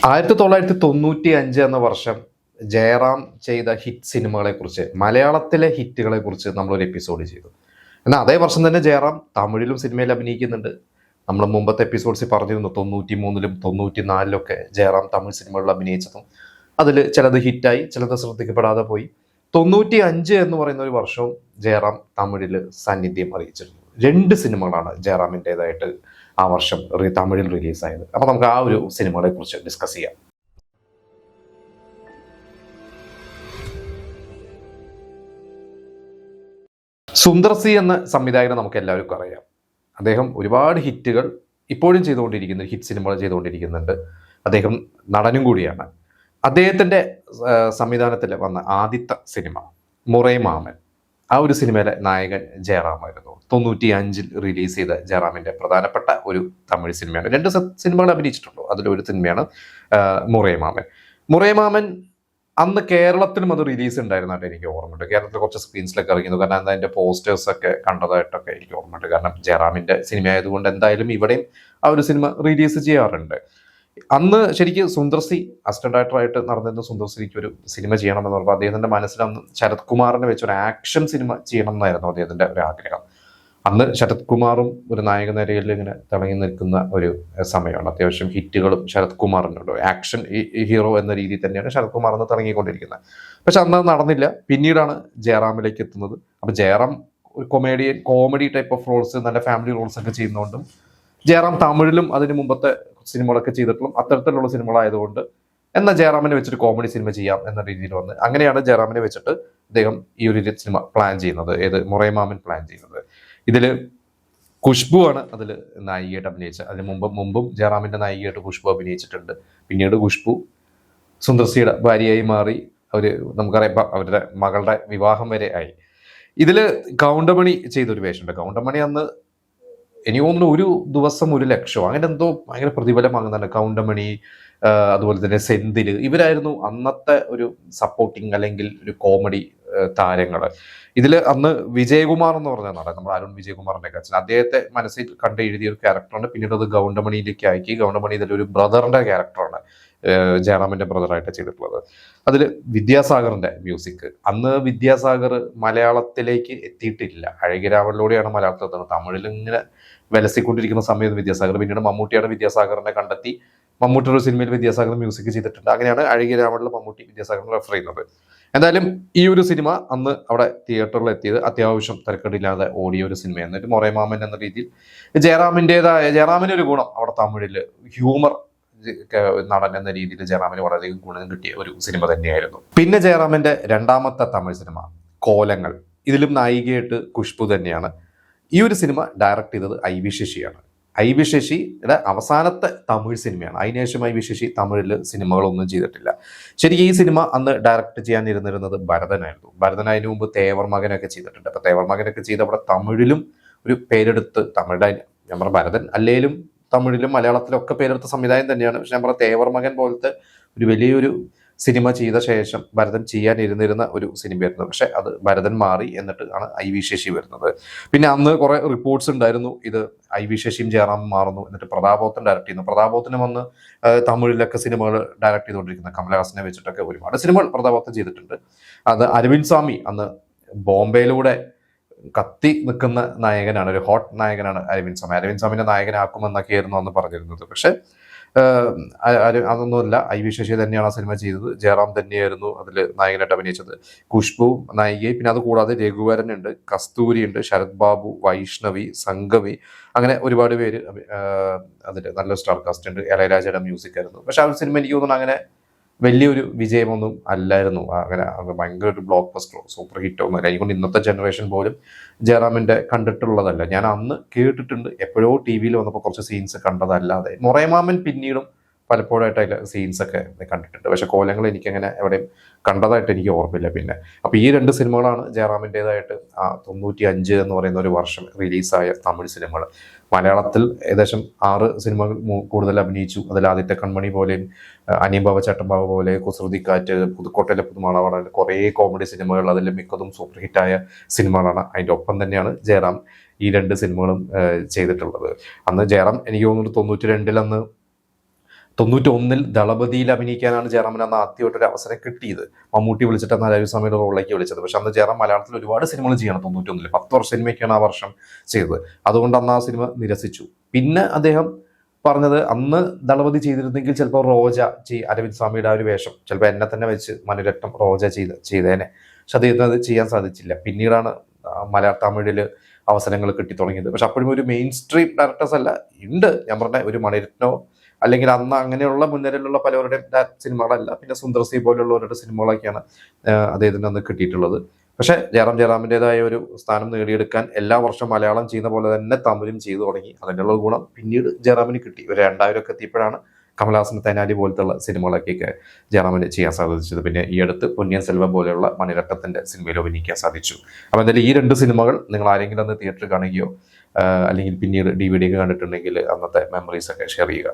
1995 എന്ന വർഷം ജയറാം ചെയ്ത ഹിറ്റ് സിനിമകളെ കുറിച്ച്, മലയാളത്തിലെ ഹിറ്റുകളെ കുറിച്ച് നമ്മളൊരു എപ്പിസോഡ് ചെയ്തു. എന്നാൽ അതേ വർഷം തന്നെ ജയറാം തമിഴിലും സിനിമയിൽ അഭിനയിക്കുന്നുണ്ട്. നമ്മൾ മുമ്പത്തെ എപ്പിസോഡ്സിൽ പറഞ്ഞിരുന്നു 93-ലും 94-ലൊക്കെ ജയറാം തമിഴ് സിനിമകളിൽ അഭിനയിച്ചതും അതിൽ ചിലത് ഹിറ്റായി, ചിലത് ശ്രദ്ധിക്കപ്പെടാതെ പോയി. 95 എന്ന് പറയുന്ന ഒരു വർഷവും ജയറാം തമിഴിൽ സാന്നിധ്യം അറിയിച്ചിരുന്നു. 2 സിനിമകളാണ് ജയറാമിൻ്റെതായിട്ട് ആ വർഷം തമിഴിൽ റിലീസായത്. അപ്പോൾ നമുക്ക് ആ ഒരു സിനിമകളെ കുറിച്ച് ഡിസ്കസ് ചെയ്യാം. സുന്ദർ സി എന്ന സംവിധായകനെ നമുക്ക് എല്ലാവർക്കും അറിയാം. അദ്ദേഹം ഒരുപാട് ഹിറ്റുകൾ ഇപ്പോഴും ചെയ്തുകൊണ്ടിരിക്കുന്നു, ഹിറ്റ് സിനിമകൾ ചെയ്തുകൊണ്ടിരിക്കുന്നുണ്ട്. അദ്ദേഹം നടനും കൂടിയാണ്. അദ്ദേഹത്തിൻ്റെ സംവിധാനത്തിൽ വന്ന ആദ്യത്തെ സിനിമ മുറൈ മാമൻ, ആ ഒരു സിനിമയിലെ നായകൻ ജയറാമായിരുന്നു. 95-ൽ റിലീസ് ചെയ്ത ജയറാമിൻ്റെ പ്രധാനപ്പെട്ട ഒരു തമിഴ് സിനിമയാണ്. 2 സിനിമകൾ അഭിനയിച്ചിട്ടുള്ളൂ. അതിലൊരു സിനിമയാണ് മുറൈ മാമൻ. മുറൈ മാമൻ അന്ന് കേരളത്തിലും അത് റിലീസ് ഉണ്ടായിരുന്നതായിട്ട് എനിക്ക് ഓർമ്മയുണ്ട്. കേരളത്തിൽ കുറച്ച് സ്ക്രീൻസിലൊക്കെ ഇറങ്ങിയിരുന്നു. കാരണം അതിൻ്റെ പോസ്റ്റേഴ്സൊക്കെ കണ്ടതായിട്ടൊക്കെ എനിക്ക് ഓർമ്മയുണ്ട്. കാരണം ജയറാമിൻ്റെ സിനിമ ആയതുകൊണ്ട് എന്തായാലും ഇവിടെയും ആ ഒരു സിനിമ റിലീസ് ചെയ്യാറുണ്ട്. അന്ന് ശരിക്കും സുന്ദർ സി അസിസ്റ്റന്റ് ഡയറക്ടറായിട്ട് നടന്നിരുന്ന സുന്ദർ സിക്ക് ഒരു സിനിമ ചെയ്യണമെന്ന് പറഞ്ഞപ്പോൾ അദ്ദേഹത്തിൻ്റെ മനസ്സിലന്ന് ശരത് കുമാറിനെ വെച്ച് ഒരു ആക്ഷൻ സിനിമ ചെയ്യണം എന്നായിരുന്നു അദ്ദേഹത്തിൻ്റെ ഒരു ആഗ്രഹം. അന്ന് ശരത് കുമാറും ഒരു നായക നിരയിൽ ഇങ്ങനെ തിളങ്ങി നിൽക്കുന്ന ഒരു സമയമാണ്. അത്യാവശ്യം ഹിറ്റുകളും ശരത് കുമാറിനുണ്ട്. ആക്ഷൻ ഹീറോ എന്ന രീതിയിൽ തന്നെയാണ് ശരത് കുമാർ അന്ന് തിളങ്ങിക്കൊണ്ടിരിക്കുന്നത്. പക്ഷെ അന്ന് നടന്നില്ല. പിന്നീടാണ് ജയറാമിലേക്ക് എത്തുന്നത്. അപ്പോൾ ജയറാം ഒരു കോമഡി ടൈപ്പ് ഓഫ് റോൾസ്, നല്ല ഫാമിലി റോൾസ് ഒക്കെ ചെയ്യുന്നതുകൊണ്ടും ജയറാം തമിഴിലും അതിന് മുമ്പത്തെ സിനിമകളൊക്കെ ചെയ്തിട്ടുള്ള അത്തരത്തിലുള്ള സിനിമകളായതുകൊണ്ട് എന്നാൽ ജയറാമിനെ വെച്ചിട്ട് കോമഡി സിനിമ ചെയ്യാം എന്ന രീതിയിൽ വന്ന് അങ്ങനെയാണ് ജയറാമിനെ വെച്ചിട്ട് അദ്ദേഹം ഈ ഒരു സിനിമ പ്ലാൻ ചെയ്യുന്നത്. ഏത് മുറൈ മാമൻ പ്ലാൻ ചെയ്യുന്നത്. ഇതിൽ ഖുഷ്ബു ആണ് അതിൽ നായികയായിട്ട് അഭിനയിച്ചത്. അതിന് മുമ്പും ജയറാമിൻ്റെ നായികയായിട്ട് ഖുഷ്ബു അഭിനയിച്ചിട്ടുണ്ട്. പിന്നീട് ഖുഷ്ബു സുന്ദർ സിയുടെ ഭാര്യയായി മാറി. നമുക്കറിയാം അവരുടെ മകളുടെ വിവാഹം വരെ ആയി. ഇതിൽ കൗണ്ടമണി ചെയ്തൊരു വേഷമുണ്ട്. കൗണ്ടമണി അന്ന് എനിക്ക് തോന്നുന്നു ഒരു ദിവസം 1 ലക്ഷം അങ്ങനെ എന്തോ ഭയങ്കര പ്രതിഫലം വാങ്ങുന്നുണ്ട്. കൗണ്ടമണി, അതുപോലെ തന്നെ സെന്തിൽ, ഇവരായിരുന്നു അന്നത്തെ ഒരു സപ്പോർട്ടിങ് അല്ലെങ്കിൽ ഒരു കോമഡി താരങ്ങൾ. ഇതിൽ അന്ന് വിജയകുമാർ എന്ന് പറഞ്ഞ നടൻ, നമ്മൾ അരുൺ വിജയകുമാറിന്റെ അച്ഛൻ, അദ്ദേഹത്തെ മനസ്സിൽ കണ്ട് എഴുതിയ ഒരു ക്യാരക്ടറാണ്. പിന്നീട് അത് ഗൗണ്ടമണിയിലേക്ക് ആക്കി. ഗൗണ്ടമണി ഇതിലൊരു ബ്രദറിന്റെ ക്യാരക്ടറാണ്, ജയറാമിന്റെ ബ്രദറായിട്ട് ചെയ്തിട്ടുള്ളത്. അതിൽ വിദ്യാസാഗറിന്റെ മ്യൂസിക്. അന്ന് വിദ്യാസാഗർ മലയാളത്തിലേക്ക് എത്തിയിട്ടില്ല. അഴകിരാവണിലൂടെയാണ് മലയാളത്തിൽ എത്തുന്നത്. തമിഴിൽ ഇങ്ങനെ വിലസിക്കൊണ്ടിരിക്കുന്ന സമയത്ത് വിദ്യാസാഗർ, പിന്നീട് മമ്മൂട്ടിയാണ് വിദ്യാസാഗറിനെ കണ്ടെത്തി മമ്മൂട്ടിയുടെ സിനിമയിൽ വിദ്യാസാഗർ മ്യൂസിക് ചെയ്തിട്ടുണ്ട്. അങ്ങനെയാണ് അഴകിരാവണിൽ മമ്മൂട്ടി വിദ്യാസാഗറിനെ റെഫർ ചെയ്യുന്നത്. എന്തായാലും ഈ ഒരു സിനിമ അന്ന് അവിടെ തിയേറ്ററിൽ എത്തിയത് അത്യാവശ്യം തിരക്കേടില്ലാതെ ഓടിയ ഒരു സിനിമ. എന്നിട്ട് മുറൈ മാമൻ എന്ന രീതിയിൽ ജയറാമിന് ഒരു ഗുണം അവിടെ തമിഴിൽ ഹ്യൂമർ നടൻ എന്ന രീതിയിൽ ജയറാമിന് വളരെയധികം ഗുണം കിട്ടിയ ഒരു സിനിമ തന്നെയായിരുന്നു. പിന്നെ ജയറാമിന്റെ രണ്ടാമത്തെ തമിഴ് സിനിമ കോലങ്ങൾ. ഇതിലും നായികയായിട്ട് ഖുഷ്ബു തന്നെയാണ്. ഈ ഒരു സിനിമ ഡയറക്ട് ചെയ്തത് ഐ.വി. ശശിയാണ്. ഐ.വി. ശശിയുടെ അവസാനത്തെ തമിഴ് സിനിമയാണ്. അതിനുശേഷം ഐ.വി. ശശി തമിഴിൽ സിനിമകളൊന്നും ചെയ്തിട്ടില്ല. ശരിക്കും ഈ സിനിമ അന്ന് ഡയറക്ട് ചെയ്യാനിരുന്നിരുന്നത് ഭരതനായിരുന്നു. ഭരതൻ അതിനു മുമ്പ് തേവർ മകനൊക്കെ ചെയ്തിട്ടുണ്ട്. അപ്പോൾ തേവർ മകനൊക്കെ ചെയ്ത് അവിടെ തമിഴിലും ഒരു പേരെടുത്ത്, തമിഴുടെ ഞാൻ പറഞ്ഞ ഭരതൻ അല്ലേലും തമിഴിലും മലയാളത്തിലും ഒക്കെ പേരെടുത്ത സംവിധായം തന്നെയാണ്. പക്ഷെ ഞാൻ പറഞ്ഞ തേവർ മകൻ പോലത്തെ ഒരു വലിയൊരു സിനിമ ചെയ്ത ശേഷം ഭരതൻ ചെയ്യാനിരുന്നിരുന്ന ഒരു സിനിമയായിരുന്നു. പക്ഷെ അത് ഭരതൻ മാറി, എന്നിട്ട് ആണ് ഐ.വി. ശശി വരുന്നത്. പിന്നെ അന്ന് കുറെ റിപ്പോർട്ട്സ് ഉണ്ടായിരുന്നു, ഇത് ഐ.വി. ശശിയും ജയറാമും മാറുന്നു, എന്നിട്ട് പ്രതാപോത്തൻ ഡയറക്ട് ചെയ്യുന്നു. പ്രതാപോത്തിന് വന്ന് തമിഴിലൊക്കെ സിനിമകൾ ഡയറക്ട് ചെയ്തുകൊണ്ടിരിക്കുന്ന കമലഹാസനെ വെച്ചിട്ടൊക്കെ ഒരുപാട് സിനിമകൾ പ്രതാപോത്തൻ ചെയ്തിട്ടുണ്ട്. അത് അരവിന്ദ് സ്വാമി അന്ന് ബോംബെയിലൂടെ കത്തി നിൽക്കുന്ന നായകനാണ്, ഒരു ഹോട്ട് നായകനാണ് അരവിന്ദ് സ്വാമി. അരവിന്ദ് സ്വാമിനെ നായകനാക്കുമെന്നൊക്കെയായിരുന്നു അന്ന് പറഞ്ഞിരുന്നത്. പക്ഷെ അതൊന്നുമല്ല, ഐ.വി. ശശി തന്നെയാണ് ആ സിനിമ ചെയ്തത്. ജയറാം തന്നെയായിരുന്നു അതിൽ നായകനായിട്ട് അഭിനയിച്ചത്. ഖുഷ്ബു നായികയും, പിന്നെ അത് കൂടാതെ രഘുവരൻ ഉണ്ട്, കസ്തൂരി ഉണ്ട്, ശരത് ബാബു, വൈഷ്ണവി, സംഗവി, അങ്ങനെ ഒരുപാട് പേര് അതിൽ നല്ല സ്റ്റാർ കാസ്റ്റ് ഉണ്ട്. ഇളയരാജയുടെ മ്യൂസിക് ആയിരുന്നു. പക്ഷെ ആ ഒരു സിനിമ എനിക്ക് തോന്നുന്നു അങ്ങനെ വലിയൊരു വിജയമൊന്നും അല്ലായിരുന്നു. അങ്ങനെ ഭയങ്കര ഒരു ബ്ലോക്ക് ബസ്റ്ററോ സൂപ്പർ ഹിറ്റോ ഒന്നുമില്ല. എനിക്കൊണ്ട് ഇന്നത്തെ ജനറേഷൻ പോലും ജയറാമിൻ്റെ കണ്ടിട്ടുള്ളതല്ല. ഞാൻ അന്ന് കേട്ടിട്ടുണ്ട്, എപ്പോഴോ ടി വിയിൽ വന്നപ്പോൾ കുറച്ച് സീൻസ് കണ്ടതല്ലാതെ. മുറൈ മാമൻ പിന്നീടും പലപ്പോഴായിട്ട് അതിലെ സീൻസൊക്കെ കണ്ടിട്ടുണ്ട്. പക്ഷെ കോലങ്ങൾ എനിക്കങ്ങനെ എവിടെയും കണ്ടതായിട്ട് എനിക്ക് ഓർമ്മയില്ല. പിന്നെ അപ്പോൾ ഈ 2 സിനിമകളാണ് ജയറാമിൻ്റെതായിട്ട് ആ 95 എന്ന് പറയുന്ന ഒരു വർഷം റിലീസായ തമിഴ് സിനിമകൾ. മലയാളത്തിൽ ഏകദേശം 6 സിനിമകൾ കൂടുതൽ അഭിനയിച്ചു. അതിൽ ആദ്യത്തെ കൺമണി പോലെയും, അനിയമ്പാവ ചേട്ടമ്പാവ പോലെ, കുസൃതിക്കാറ്റ്, പുതുക്കോട്ടയിലെ പുതുമാളവാണ്, കുറേ കോമഡി സിനിമകൾ, അതിൽ മിക്കതും സൂപ്പർ ഹിറ്റായ സിനിമകളാണ്. അതിൻ്റെ ഒപ്പം തന്നെയാണ് ജയറാം ഈ 2 സിനിമകളും ചെയ്തിട്ടുള്ളത്. അന്ന് ജയറാം എനിക്ക് തോന്നുന്നു 92-ൽ അന്ന് 91 ദളപതിയിൽ അഭിനയിക്കാനാണ് ജയറാമിന് അന്ന് ആദ്യമായിട്ടൊരു അവസരം കിട്ടിയത്. മമ്മൂട്ടി വിളിച്ചിട്ട് അന്ന് അരവിസ്വാമിയുടെ റോളിലേക്ക് വിളിച്ചത്. പക്ഷെ അന്ന് ജയറാം മലയാളത്തിൽ ഒരുപാട് സിനിമകൾ ചെയ്യണം 91 10 വർഷം സിനിമയ്ക്കാണ് ആ വർഷം ചെയ്തത്. അതുകൊണ്ട് അന്ന് ആ സിനിമ നിരസിച്ചു. പിന്നെ അദ്ദേഹം പറഞ്ഞത് അന്ന് ദളപതി ചെയ്തിരുന്നെങ്കിൽ ചിലപ്പോൾ റോജ അരവിന്ദ് സ്വാമിയുടെ ആ ഒരു വേഷം ചിലപ്പോൾ എന്നെ തന്നെ വെച്ച് മനുരത്നം റോജ ചെയ്തേനെ. പക്ഷെ അദ്ദേഹത്തിന് അത് ചെയ്യാൻ സാധിച്ചില്ല. പിന്നീടാണ് തമിഴിൽ അവസരങ്ങൾ കിട്ടി തുടങ്ങിയത്. പക്ഷെ അപ്പോഴും ഒരു മെയിൻ സ്ട്രീം ഡയറക്ടേഴ്സ് അല്ല ഉണ്ട്. ഞാൻ പറഞ്ഞ ഒരു മണിരത്നോ അല്ലെങ്കിൽ അന്ന് അങ്ങനെയുള്ള മുൻനിരയിലുള്ള പലവരുടെയും സിനിമകളല്ല, പിന്നെ സുന്ദർസി പോലുള്ളവരുടെ സിനിമകളൊക്കെയാണ് അദ്ദേഹത്തിന് അന്ന് കിട്ടിയിട്ടുള്ളത്. പക്ഷേ ജയറാമിൻ്റെതായ ഒരു സ്ഥാനം നേടിയെടുക്കാൻ എല്ലാ വർഷവും മലയാളം ചെയ്യുന്ന പോലെ തന്നെ തമിഴും ചെയ്തു തുടങ്ങി. അതിനുള്ള ഗുണം പിന്നീട് ജയറാമിന് കിട്ടി. ഒരു 2000 ഒക്കെ എത്തിയപ്പോഴാണ് കമലഹാസൻ, തെനാലി പോലത്തുള്ള സിനിമകളൊക്കെ ജയറാമിന് ചെയ്യാൻ സാധിച്ചത്. പിന്നെ ഈ അടുത്ത് പൊന്നിയൻ സെൽവം പോലെയുള്ള മണിരത്നത്തിൻ്റെ സിനിമയിൽ അഭിനയിക്കാൻ സാധിച്ചു. അപ്പോൾ എന്തായാലും ഈ 2 സിനിമകൾ നിങ്ങൾ ആരെങ്കിലും അന്ന് തിയേറ്ററിൽ കാണുകയോ അല്ലെങ്കിൽ പിന്നീട് DVD ഒക്കെ കണ്ടിട്ടുണ്ടെങ്കിൽ അന്നത്തെ മെമ്മറീസ് ഒക്കെ ഷെയർ ചെയ്യുക.